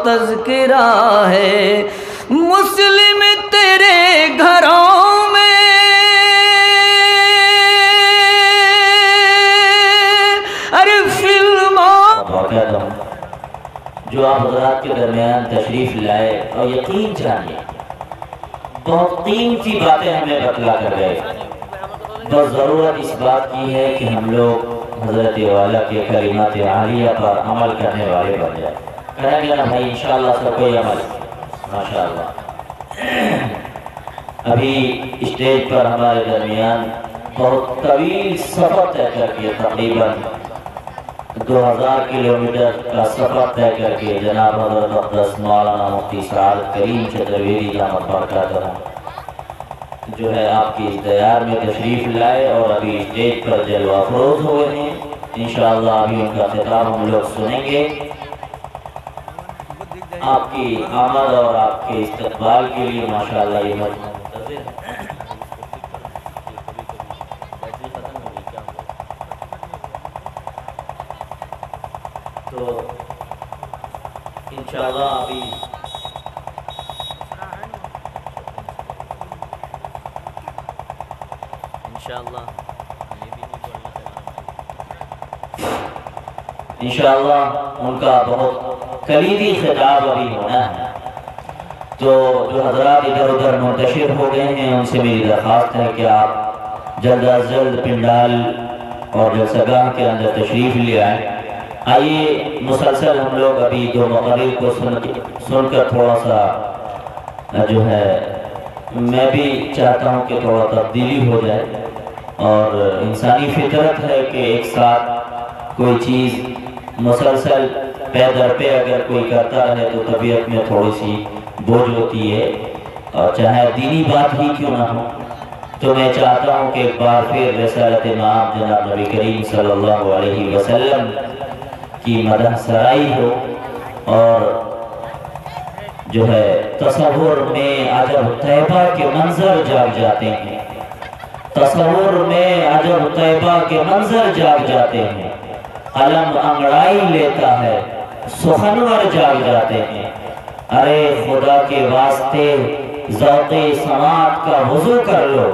تذکرہ ہے مسلم تیرے گھروں میں، ارے فلموں جو آپ حضرات کے درمیان تشریف لائے اور یقین جانیے بہت قیمتی باتیں ہمیں بتلا کر گئے، بس ضرورت اس بات کی ہے کہ ہم لوگ حضرت والا کے کلمات عالیہ پر عمل کرنے والے بن جائیں۔ کریں گے نا بھائی انشاءاللہ سب کوئی عمل؟ ماشاءاللہ۔ ابھی اسٹیج پر ہمارے درمیان بہت طویل سفر طے کر کے تقریباً 2000 کلومیٹر کا سفر طے کر کے جناب حضرت اقدس مولانا مفتی سعادت کریم چترویری دامت برکاتہ جو ہے آپ کی اس دیار میں تشریف لائے اور ابھی اسٹیج پر جلوہ افروز ہوئے ہیں۔ انشاءاللہ ابھی ان کا خطاب ہم لوگ سنیں گے۔ آپ کی آمد اور آپ کے استقبال کے لیے ماشاءاللہ یہ منتظر ہے۔ تو انشاءاللہ ابھی انشاءاللہ ان کا بہت کلیدی خطاب ابھی ہونا ہے، تو جو حضرات ادھر ادھر منتشر ہو گئے ہیں ان سے میری درخواست ہے کہ آپ جلد از جلد پنڈال اور جلسگاہ کے اندر تشریف لے آئیں۔ آئیے مسلسل ہم لوگ ابھی دو مقرر کو سن کر تھوڑا سا جو ہے میں بھی چاہتا ہوں کہ تھوڑا تبدیلی ہو جائے، اور انسانی فطرت ہے کہ ایک ساتھ کوئی چیز مسلسل پے در پہ اگر کوئی کرتا رہے تو طبیعت میں تھوڑی سی بوجھ ہوتی ہے، اور چاہے دینی بات ہی کیوں نہ ہو۔ تو میں چاہتا ہوں کہ ایک بار پھر رسالت مآب جناب نبی کریم صلی اللہ علیہ وسلم کی مدح سرائی ہو، اور جو ہے تصور میں عجب طیبہ کے منظر جاگ جاتے ہیں، تصور میں عجب طیبہ کے منظر جاگ جاتے ہیں، قلم انگڑائی لیتا ہے سخنور جاگ جاتے ہیں، ارے خدا کے واسطے ذوق سماعت کا وضو کر لو،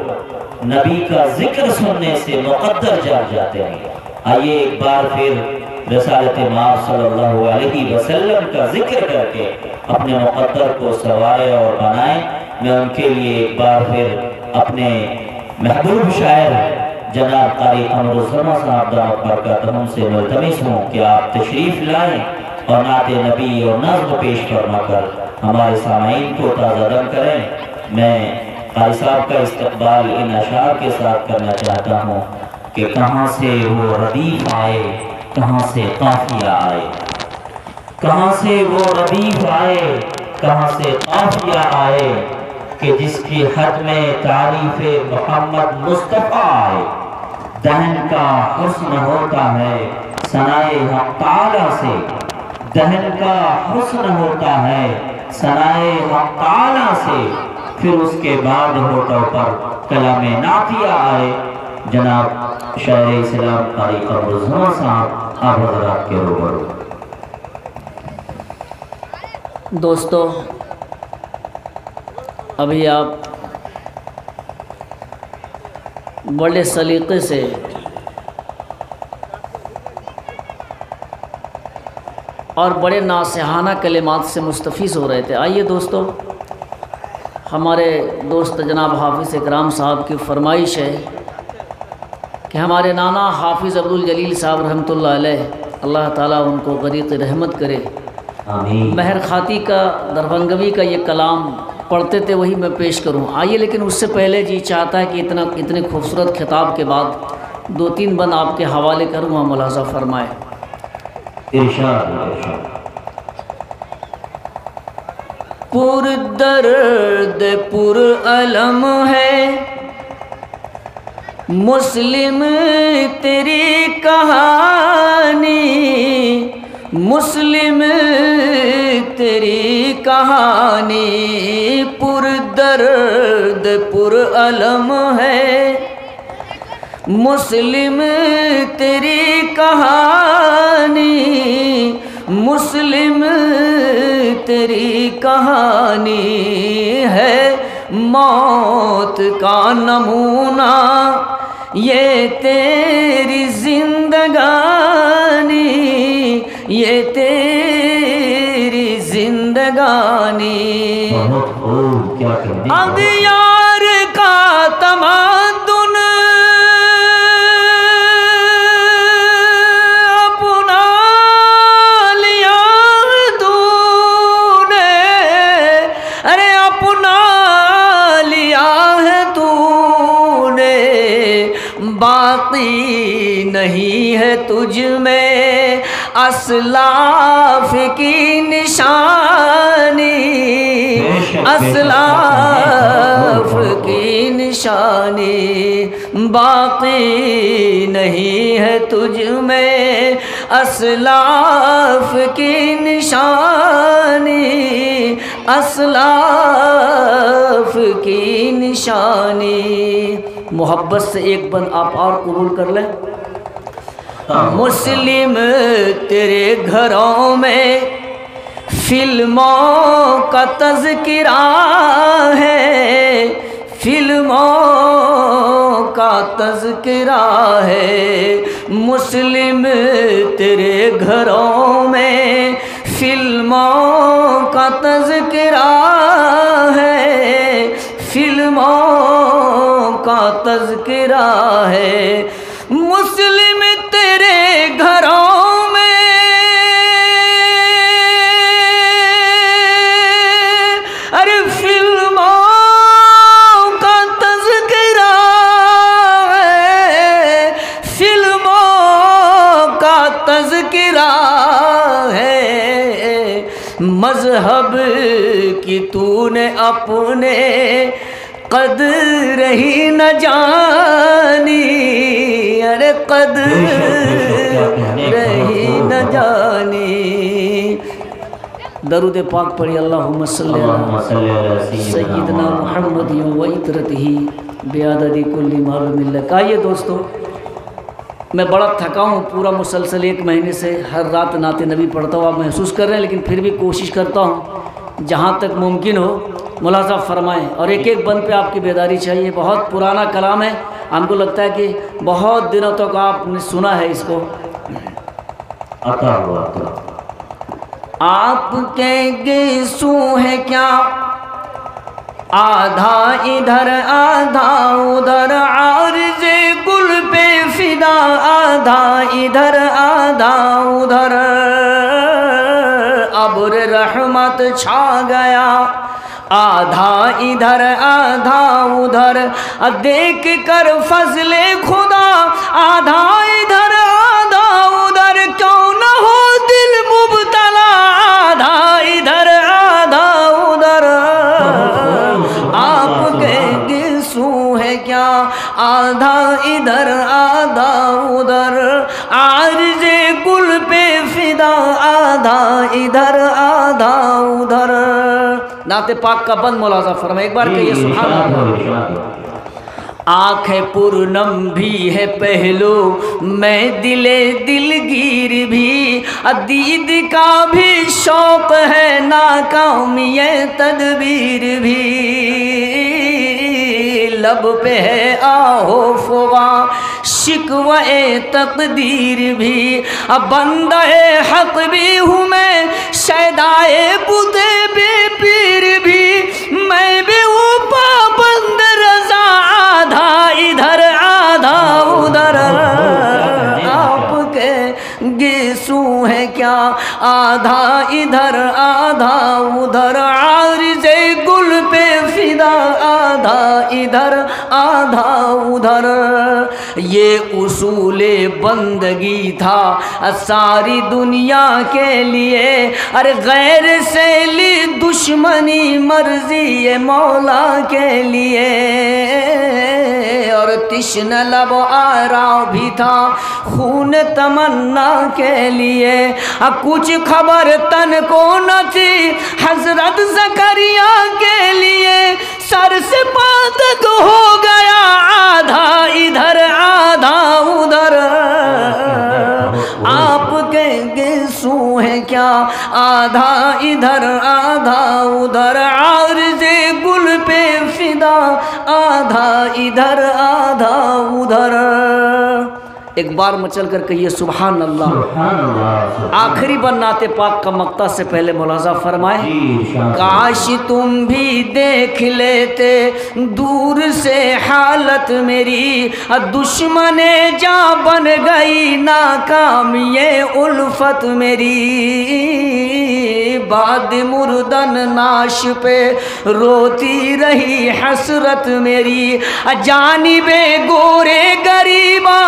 نبی کا ذکر سننے سے مقدر جاگ جاتے ہیں۔ آئیے ایک بار پھر رسالت مآب صلی اللہ علیہ وسلم کا ذکر کر کے اپنے مقدر کو سوارے اور بنائیں۔ میں ان کے لیے ایک بار پھر اپنے محبوب شاعر جناب قاری قمر الزمان صاحب دامت برکاتہم سے ملتمس ہوں کہ آپ تشریف لائیں اور نعت نبی اور نظم پیش فرما کر ہمارے سامعین کو تازہ دم کریں۔ میں قاری صاحب کا استقبال ان اشعار کے ساتھ کرنا چاہتا ہوں کہ کہاں سے وہ ردیف آئے، کہاں سے قافیہ آئے، کہاں سے وہ ردیف آئے، کہاں سے قافیہ آئے، کہ جس کی حد میں تعریف محمد مصطفیٰ آئے، دہن کا حسن ہوتا ہے ثنائے حق تعالیٰ سے، دہن کا حسن ہوتا ہے ثنائے حق تعالیٰ سے، پھر اس کے بعد ہوٹوں پر کلام نعتیہ آئے۔ جناب شاعر اسلام قاری قمر الزمان صاحب آپ حضرات کے روبرو۔ دوستو ابھی آپ بڑے سلیقے سے اور بڑے ناصحانہ کلمات سے مستفیض ہو رہے تھے۔ آئیے دوستو، ہمارے دوست جناب حافظ اکرام صاحب کی فرمائش ہے کہ ہمارے نانا حافظ عبدالجلیل صاحب رحمۃ اللہ علیہ، اللہ تعالیٰ ان کو غریق رحمت کرے، آمین۔ مہر خاتی کا دربنگوی کا یہ کلام پڑھتے تھے وہی میں پیش کروں۔ آئیے لیکن اس سے پہلے جی چاہتا ہے کہ اتنے خوبصورت خطاب کے بعد 2-3 بند آپ کے حوالے کروں، ہم ملاحظہ فرمائے۔ ارشاد۔ پر درد پر علم ہے مسلم تیری کہانی، مسلم تیری کہانی، پر درد پر علم ہے مسلم تیری کہانی، مسلم تیری کہانی ہے موت کا نمونہ، یہ تیری زندگانی، یہ تیری زندگانی۔ اغیار کا تمدن اپنا لیا تو نے، ارے اپنا لیا ہے تو نے، باقی نہیں ہے تجھ میں اسلاف کی نشانی، اسلاف کی نشانی، باقی نہیں ہے تجھ میں اسلاف کی نشانی، اسلاف کی نشانی۔ محبت سے ایک بند آپ اور قبول کر لیں۔ مسلم تیرے گھروں میں فلموں کا تذکرہ ہے، فلموں کا تذکرہ ہے، مسلم تیرے گھروں میں فلموں کا تذکرہ ہے، فلموں کا تذکرہ ہے، مسلم تیرے گھروں میں ارے فلموں کا تذکرہ ہے، فلموں کا تذکرہ ہے، مذہب کی تو نے اپنے قدر ہی نہ جانی، ارے قدر ہی نہ جانی۔ درود پاک پڑھی، اللہم صلی علی سیدنا محمد و عطرتہ بعدد کل معلوم لک۔ آئیے دوستو، میں بڑا تھکا ہوں، پورا مسلسل 1 مہینے سے ہر رات نعت نبی پڑھتا ہوں، آپ محسوس کر رہے ہیں، لیکن پھر بھی کوشش کرتا ہوں جہاں تک ممکن ہو ملاحظہ فرمائیں، اور ایک ایک بند پہ آپ کی بیداری چاہیے۔ بہت پرانا کلام ہے، ہم کو لگتا ہے کہ بہت دنوں تک آپ نے سنا ہے اس کو۔ آپ کے گیسو ہے کیا آدھا ادھر آدھا ادھر، عارض گل پہ فدا آدھا ادھر آدھا ادھر، ابر رحمت چھا گیا آدھا ادھر آدھا ادھر، دیکھ کر فضل خدا آدھا ادھر آدھا ادھر، کیوں نہ ہو دل مبتلا آدھا ادھر آدھا ادھر۔ آپ کے گیسو ہے کیا آدھا ادھر آدھا ادھر، عارض گل پہ فدا آدھا ادھر آدھا ادھر۔ نعت پاک کا بند ملاحظہ فرمائے، ایک بار کہیے سبحان اللہ۔ آنکھیں پورنم بھی ہے پہلو میں دلگیر بھی، دید کا بھی شوق ہے ناکامی تدبیر بھی، لب پہ ہے آہو فغاں شکوہ تقدیر بھی، بندہ حق بھی ہوں میں شیدائے بُتے بے پیر بھی، میں بھی ہوں پابند رضا آدھا ادھر آدھا ادھر۔ آپ کے گیسو ہے کیا آدھا ادھر آدھا ادھر، عارض گل پہ فدا آدھا ادھر آدھا ادھر۔ یہ اصول بندگی تھا ساری دنیا کے لیے، ارے غیر سے لی دشمنی مرضی مولا کے لیے، اور تشن لب آرا بھی تھا خون تمنا کے لیے، کچھ خبر تن کو نہ تھی حضرت زکریا کے لیے، سر سے پاں تک ہو گیا آدھا ادھر آدھا ادھر۔ آپ کے گیسو گیسو ہے کیا، آدھا ادھر آدھا ادھر، عارض گل پہ فدا، آدھا ادھر آدھا ادھر۔ ایک بار مچل کر کہیے سبحان اللہ۔ سبحان اللہ۔ آخری بار نعت پاک کا مقطع سے پہلے ملاحظہ فرمائیں، کاش تم بھی دیکھ لیتے دور سے حالت میری، دشمن جاں بن گئی ناکام یہ الفت میری، بعد مردن ناش پہ روتی رہی حسرت میری، جانب گورے غریباں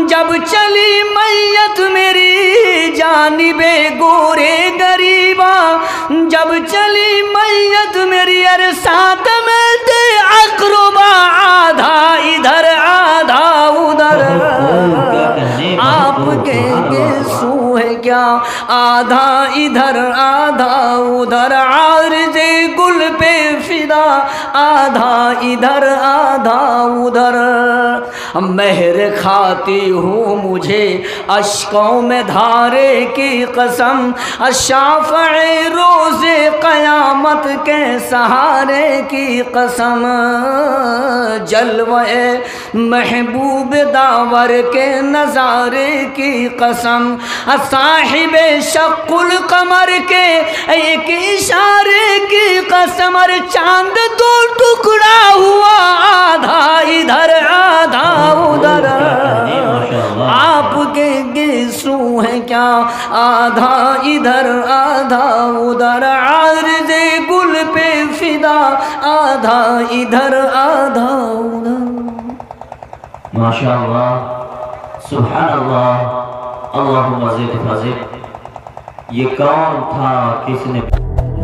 جب چلی میت میری، جانب گورے غریباں جب چلی میت میری، ارے ساتھ میں تھے اقربا، آدھا ادھر آدھا ادھر، آپ کے گیسو ہے کیا، آدھا ادھر آدھا ادھر، عارض گل پہ فدا، آدھا ادھر آدھا ادھر۔ مہر کھاتی ہوں مجھے اشکوں میں دھارے کی قسم، شافع روز قیامت کے سہارے کی قسم، جلوے محبوب داور کے نظارے کی قسم، صاحب شق القمر کے ایک اشارے کی قسم، اور چاند تو ٹکڑا ہوا، آدھا ادھر آدھا ادھر، آپ کے گیسو ہیں کیا، آدھا ادھر آدھا ادھر، عارض گل پہ فدا، آدھا ادھر آدھا ادھر۔ ماشاءاللہ، سبحان اللہ، اللہم زد فزد۔ یہ کون تھا، کس نے؟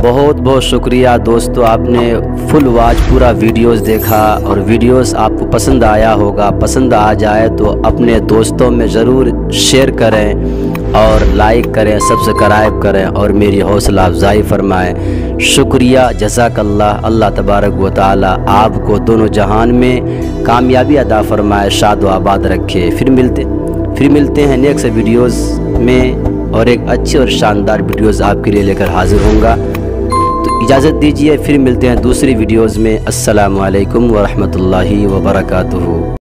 بہت بہت شکریہ دوستو، آپ نے فل واچ پورا ویڈیوز دیکھا، اور ویڈیوز آپ کو پسند آیا ہوگا۔ پسند آ جائے تو اپنے دوستوں میں ضرور شیئر کریں اور لائک کریں، سبسکرائب کریں اور میری حوصلہ افزائی فرمائیں۔ شکریہ، جزاک اللہ۔ اللہ تبارک و تعالی آپ کو دونوں جہان میں کامیابی عطا فرمائے، شاد و آباد رکھے۔ پھر ملتے ہیں نیکسٹ ویڈیوز میں، اور ایک اچھی اور شاندار ویڈیوز آپ کے لیے لے کر حاضر ہوں گا۔ تو اجازت دیجیے، پھر ملتے ہیں دوسری ویڈیوز میں۔ السلام علیکم ورحمۃ اللہ وبرکاتہ۔